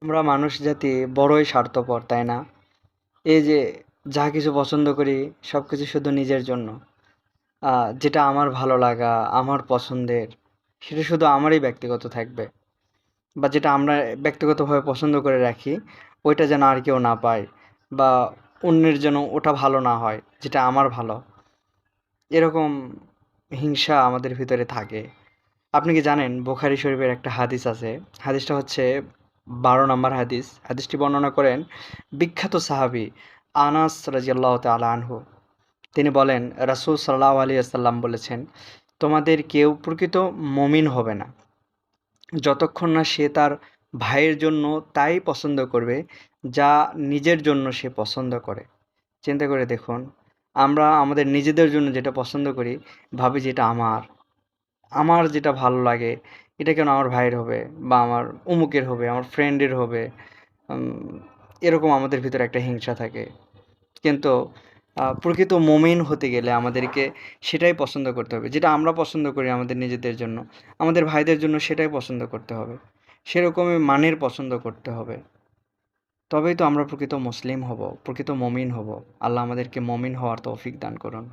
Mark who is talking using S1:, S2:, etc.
S1: আমরা মানুষ জাতি বড়ই স্বার্থপর, তাই না? এই যে যা কিছু পছন্দ করি সব কিছু শুধু নিজের জন্য। যেটা আমার ভালো লাগা, আমার পছন্দের, সেটা শুধু আমারই ব্যক্তিগত থাকবে। বা যেটা আমরা ব্যক্তিগতভাবে পছন্দ করে রাখি, ওইটা যেন আর কেউ না পায়, বা অন্যের যেন ওটা ভালো না হয় যেটা আমার ভালো। এরকম হিংসা আমাদের ভিতরে থাকে। আপনি কি জানেন বুখারী শরীফের একটা হাদিস আছে? হাদিসটা হচ্ছে ১২ নম্বর হাদিস। হাদিসটি বর্ণনা করেন বিখ্যাত সাহাবী আনাস রাদিয়াল্লাহু তাআলা আনহু। তিনি বলেন, রাসূল সাল্লাল্লাহু আলাইহি ওয়াসাল্লাম বলেছেন, তোমাদের কেউ প্রকৃত মুমিন হবে না যতক্ষণ না সে তার ভাইয়ের জন্য তাই পছন্দ করবে যা নিজের জন্য সে পছন্দ করে। চিন্তা করে দেখুন, আমরা আমাদের নিজেদের জন্য যেটা পছন্দ করি, ভাবি যে এটা আমার। আমার যেটা ভালো লাগে এটা কেন আমার ভাইয়ের হবে, বা আমার অমুকের হবে, আমার ফ্রেন্ডের হবে। উম, এরকম আমাদের ভিতরে একটা হিংসা থাকে। কিন্তু প্রকৃত মুমিন হতে গেলে আমাদেরকে সেটাই পছন্দ করতে হবে যেটা আমরা পছন্দ করি আমাদের নিজেদের জন্য, আমাদের ভাইদের জন্য সেটাই পছন্দ করতে হবে। সেরকমই মানের পছন্দ করতে হবে। তবেই তো আমরা প্রকৃত মুসলিম হব, প্রকৃত মুমিন হব। আল্লাহ আমাদেরকে মুমিন হওয়ার তৌফিক দান করুন।